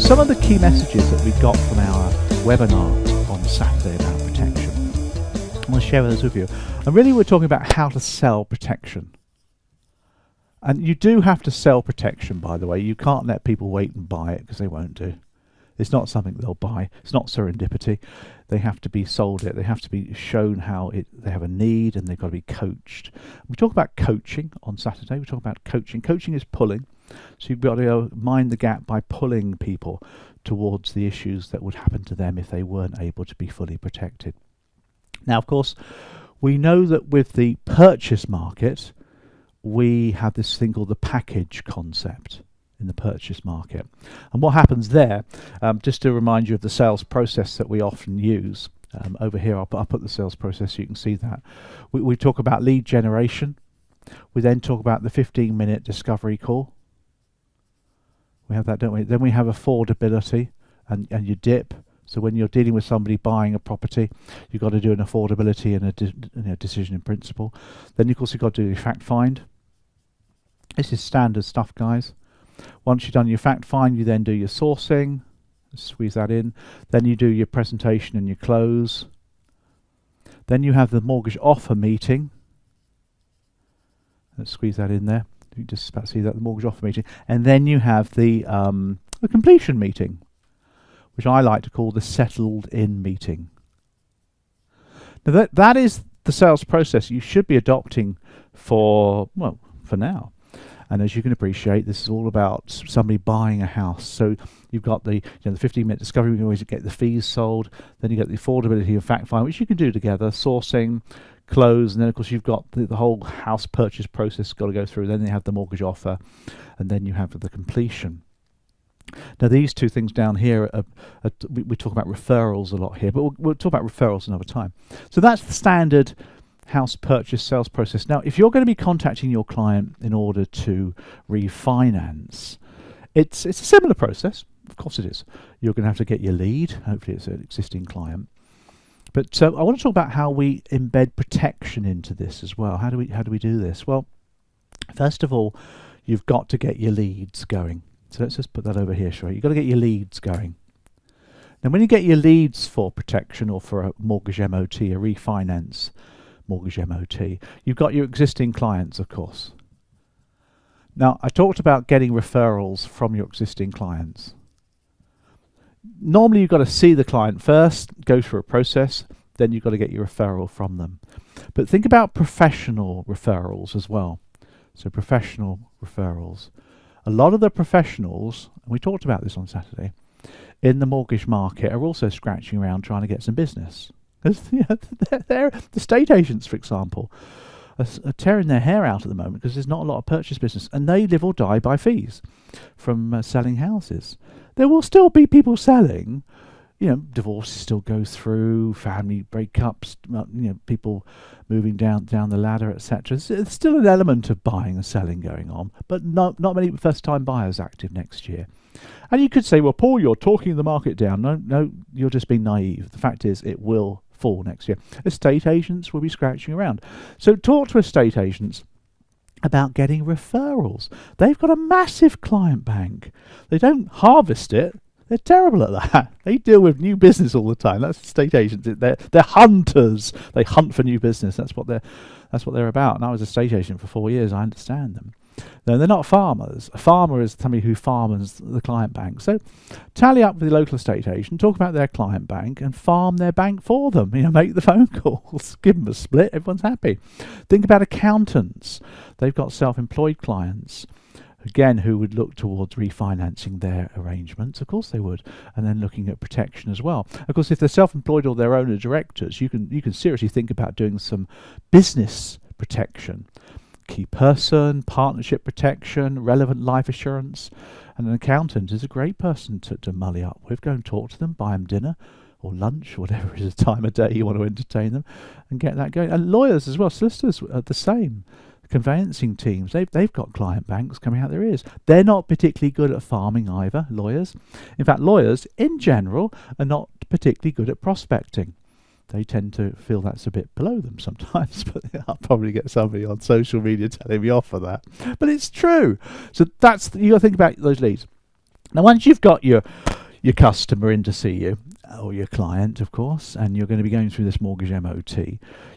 some of the key messages that we got from our webinar on Saturday about protection. I want to share those with you. And really we're talking about how to sell protection. And you do have to sell protection, by the way. You can't let people wait and buy it, because they won't do. It's not something they'll buy. It's not serendipity. They have to be sold it. They have to be shown how they have a need, and they've got to be coached. We talk about coaching on Saturday. We talk about coaching. Coaching is pulling. So you've got to mind the gap by pulling people towards the issues that would happen to them if they weren't able to be fully protected. Now, of course, we know that with the purchase market, we have this thing called the package concept in the purchase market. And what happens there, just to remind you of the sales process that we often use, over here I'll put the sales process so you can see that. We talk about lead generation. We then talk about the 15-minute discovery call. We have that, don't we? Then we have affordability and your dip. So when you're dealing with somebody buying a property, you've got to do an affordability and a decision in principle. Then of course you've got to do your fact find. This is standard stuff, guys. Once you've done your fact find, you then do your sourcing. Squeeze that in. Then you do your presentation and your close. Then you have the mortgage offer meeting. Let's squeeze that in there. You can just about see that, the mortgage offer meeting. And then you have the completion meeting, which I like to call the settled in meeting. Now that is the sales process you should be adopting for now. And as you can appreciate, this is all about somebody buying a house. So you've got the 15-minute discovery. You can always get the fees sold. Then you get the affordability of fact find, which you can do together, sourcing, close, and then of course you've got the whole house purchase process got to go through. Then you have the mortgage offer, and then you have the completion. Now these two things down here, we talk about referrals a lot here, but we'll talk about referrals another time. So that's the standard house purchase sales process. Now, if you're going to be contacting your client in order to refinance, it's a similar process. Of course it is. You're going to have to get your lead. Hopefully it's an existing client. But I want to talk about how we embed protection into this as well. How do we do this? Well, first of all, you've got to get your leads going. So let's just put that over here, Sheree. You've got to get your leads going. Now, when you get your leads for protection or for a mortgage MOT, a refinance mortgage MOT, you've got your existing clients, of course. Now, I talked about getting referrals from your existing clients. Normally, you've got to see the client first, go through a process, then you've got to get your referral from them. But think about professional referrals as well. So professional referrals. A lot of the professionals, and we talked about this on Saturday, in the mortgage market are also scratching around trying to get some business. They're the estate agents, for example, are tearing their hair out at the moment because there's not a lot of purchase business, and they live or die by fees from selling houses. There will still be people selling, divorces still go through, family breakups, people moving down the ladder, etc. There's still an element of buying and selling going on, but not many first-time buyers active next year. And you could say, well, Paul, you're talking the market down. No, you're just being naive. The fact is, it will fall next year. Estate agents will be scratching around. So talk to estate agents about getting referrals. They've got a massive client bank. They don't harvest it. They're terrible at that. They deal with new business all the time. That's estate agents. They're hunters. They hunt for new business. That's what they're about. And I was a estate agent for 4 years. I understand them. No, they're not farmers. A farmer is somebody who farms the client bank. So tally up with the local estate agent, talk about their client bank and farm their bank for them. Make the phone calls, give them a split, everyone's happy. Think about accountants. They've got self-employed clients, again, who would look towards refinancing their arrangements. Of course they would. And then looking at protection as well. Of course, if they're self-employed or their owner directors, you can seriously think about doing some business protection. Key person, partnership protection, relevant life assurance. And an accountant is a great person to mully up with. Go and talk to them, buy them dinner or lunch, whatever is the time of day you want to entertain them, and get that going. And lawyers as well, solicitors are the same. Conveyancing teams, they've got client banks coming out their ears. They're not particularly good at farming either, lawyers. In fact, lawyers in general are not particularly good at prospecting. They tend to feel that's a bit below them sometimes, but I'll probably get somebody on social media telling me off for that. But it's true. So you got to think about those leads. Now, once you've got your customer in to see you, or your client, of course, and you're going to be going through this mortgage MOT,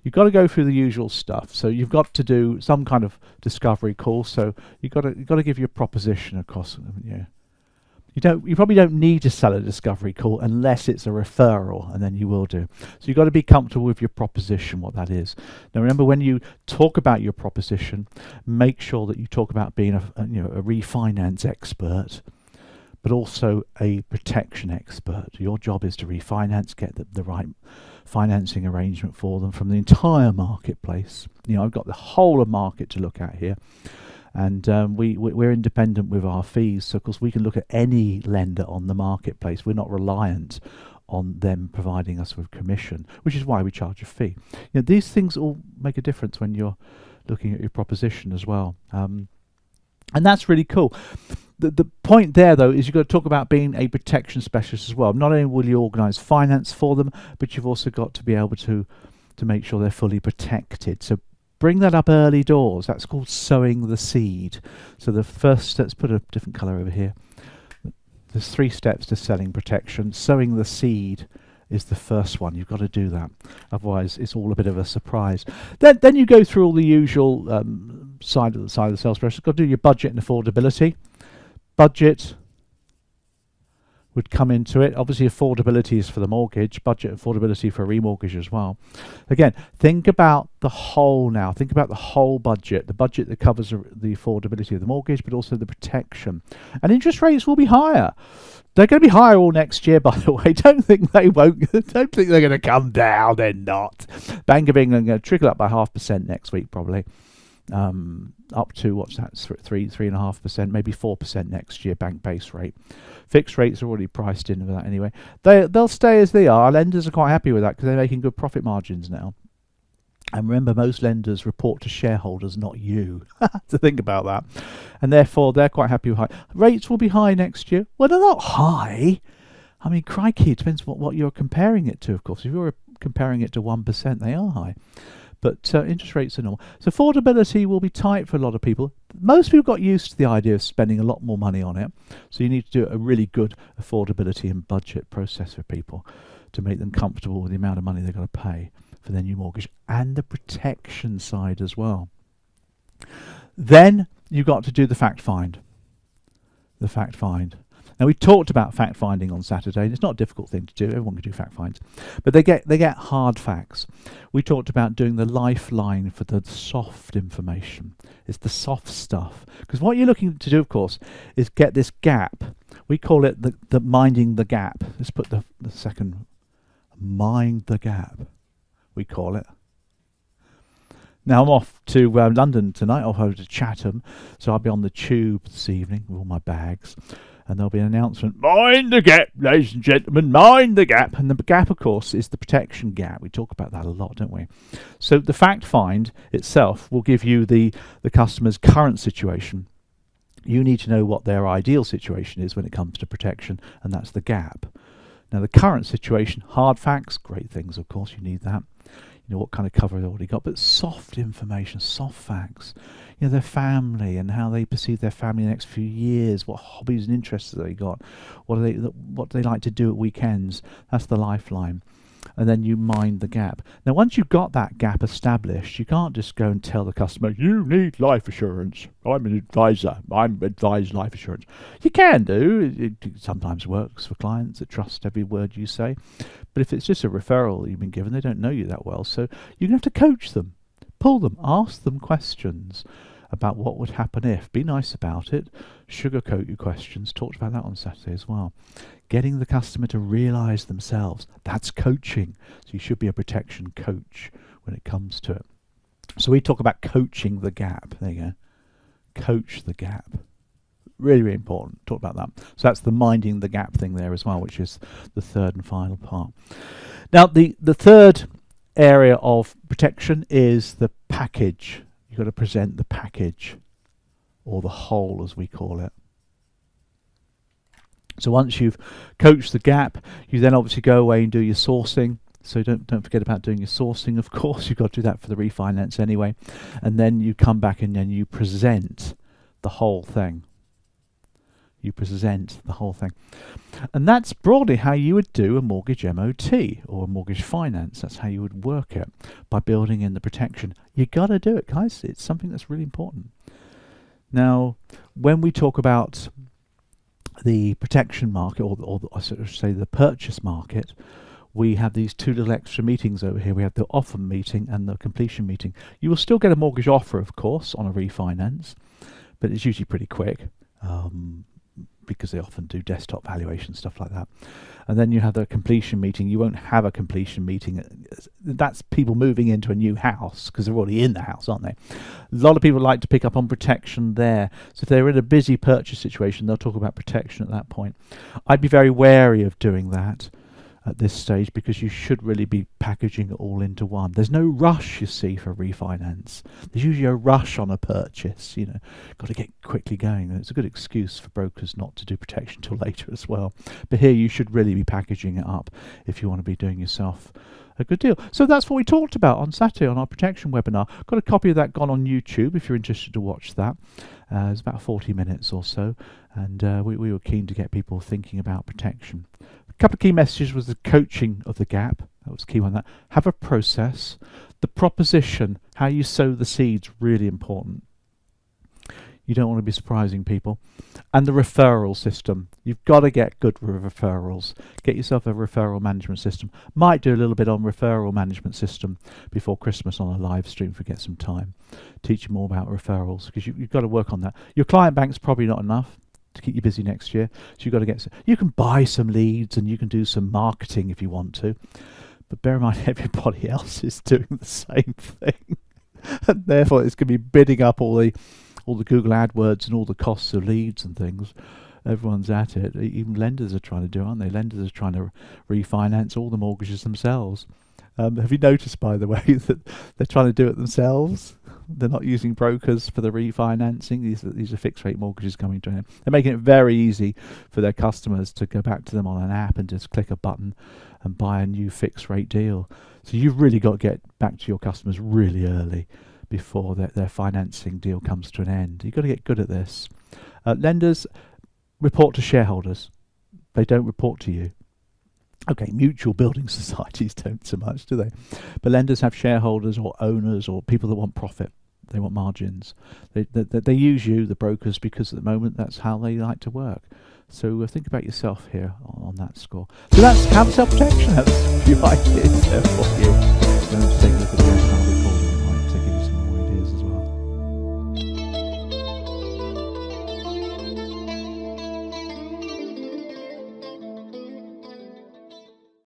you've got to go through the usual stuff. So you've got to do some kind of discovery call. So you've got to give your proposition across. Yeah, you probably don't need to sell a discovery call unless it's a referral, and then you will do. So you've got to be comfortable with your proposition, what that is. Now remember, when you talk about your proposition, make sure that you talk about being a refinance expert, but also a protection expert. Your job is to refinance, get the right financing arrangement for them from the entire marketplace. I've got the whole of market to look at here, and we're independent with our fees, so of course we can look at any lender on the marketplace. We're not reliant on them providing us with commission, which is why we charge a fee. These things all make a difference when you're looking at your proposition as well, and that's really cool. The point there, though, is you've got to talk about being a protection specialist as well. Not only will you organise finance for them, but you've also got to be able to make sure they're fully protected. So bring that up early doors. That's called sowing the seed. So the first, let's put a different colour over here. There's 3 steps to selling protection. Sowing the seed is the first one. You've got to do that. Otherwise, it's all a bit of a surprise. Then you go through all the usual side of the sales process. You've got to do your budget and affordability. Budget would come into it. Obviously, affordability is for the mortgage. Budget affordability for a remortgage as well. Again, think about the whole now. Think about the whole budget. The budget that covers the affordability of the mortgage, but also the protection. And interest rates will be higher. They're going to be higher all next year, by the way. Don't think they won't. Don't think they're going to come down. They're not. Bank of England going to trickle up by 0.5% next week, probably. Up to, what's that, 3.5%, maybe 4% next year, bank base rate. Fixed rates are already priced in with that anyway. They'll stay as they are. Lenders are quite happy with that because they're making good profit margins now. And remember, most lenders report to shareholders, not you. To think about that. And therefore, they're quite happy with high. Rates will be high next year. Well, they're not high. I mean, crikey, it depends what you're comparing it to, of course. If you're comparing it to 1%, they are high. But interest rates are normal. So affordability will be tight for a lot of people. Most people got used to the idea of spending a lot more money on it. So you need to do a really good affordability and budget process for people to make them comfortable with the amount of money they've got to pay for their new mortgage, and the protection side as well. Then you've got to do the fact find. The fact find. Now, we talked about fact finding on Saturday, and it's not a difficult thing to do. Everyone can do fact finds, but they get hard facts. We talked about doing the lifeline for the soft information. It's the soft stuff, because what you're looking to do, of course, is get this gap. We call it the minding the gap. Let's put the second, mind the gap. We call it. Now, I'm off to London tonight. I'll go to Chatham, so I'll be on the tube this evening with all my bags. And there'll be an announcement, mind the gap, ladies and gentlemen, mind the gap. And the gap, of course, is the protection gap. We talk about that a lot, don't we? So the fact find itself will give you the customer's current situation. You need to know what their ideal situation is when it comes to protection, and that's the gap. Now, the current situation, hard facts, great things, of course, you need that. You know what kind of cover they've already got, but soft information, soft facts. You know, their family and how they perceive their family in the next few years, what hobbies and interests they got, what they like to do at weekends. That's the lifeline. And then you mind the gap. Now, once you've got that gap established, you can't just go and tell the customer, you need life assurance. I'm an advisor. I'm advised life assurance. You can do. It sometimes works for clients that trust every word you say. But if it's just a referral that you've been given, they don't know you that well. So you're going to have to coach them, pull them, ask them questions about what would happen if. Be nice about it. Sugarcoat your questions. Talked about that on Saturday as well. Getting the customer to realise themselves. That's coaching. So you should be a protection coach when it comes to it. So we talk about coaching the gap. There you go. Coach the gap. Really, really important. Talk about that. So that's the minding the gap thing there as well, which is the third and final part. Now, the third area of protection is the package. You've got to present the package, or the whole as we call it. So once you've coached the gap, you then obviously go away and do your sourcing. So don't forget about doing your sourcing, of course. You've got to do that for the refinance anyway. And then you come back and then you present the whole thing. You present the whole thing. And that's broadly how you would do a mortgage MOT or a mortgage finance. That's how you would work it, by building in the protection. You got to do it, guys. It's something that's really important. Now, when we talk about the protection market, or I should say the purchase market, we have these two little extra meetings over here. We have the offer meeting and the completion meeting. You will still get a mortgage offer, of course, on a refinance, but it's usually pretty quick. Because they often do desktop valuation, stuff like that. And then you have the completion meeting. You won't have a completion meeting. That's people moving into a new house because they're already in the house, aren't they? A lot of people like to pick up on protection there. So if they're in a busy purchase situation, they'll talk about protection at that point. I'd be very wary of doing that at this stage, because you should really be packaging it all into one. There's no rush, you see, for refinance. There's usually a rush on a purchase, got to get quickly going. And it's a good excuse for brokers not to do protection till later as well. But here you should really be packaging it up if you want to be doing yourself a good deal. So that's what we talked about on Saturday on our protection webinar. Got a copy of that gone on YouTube if you're interested to watch that. It's about 40 minutes or so, and we were keen to get people thinking about protection. A couple of key messages was the coaching of the gap. That was key on that. Have a process. The proposition, how you sow the seeds, really important. You don't want to be surprising people. And the referral system. You've got to get good with referrals. Get yourself a referral management system. Might do a little bit on referral management system before Christmas on a live stream if we get some time. Teach you more about referrals, because you've got to work on that. Your client bank's probably not enough to keep you busy next year. So you've got to get some. You can buy some leads and you can do some marketing if you want to. But bear in mind, everybody else is doing the same thing. And therefore, it's going to be bidding up all the Google AdWords and all the costs of leads and things. Everyone's at it. Even lenders are trying to do it, aren't they? Lenders are trying to refinance all the mortgages themselves. Have you noticed, by the way, that they're trying to do it themselves? They're not using brokers for the refinancing. These are fixed rate mortgages coming to them. They're making it very easy for their customers to go back to them on an app and just click a button and buy a new fixed rate deal. So you've really got to get back to your customers really early before their financing deal comes to an end. You've got to get good at this. Lenders report to shareholders. They don't report to you. Okay, mutual building societies don't so much, do they? But lenders have shareholders or owners or people that want profit. They want margins. They use you, the brokers, because at the moment that's how they like to work. So think about yourself here on that score. So that's how self-protection. That's a few ideas there for you. Going to take a look at the webinar recording.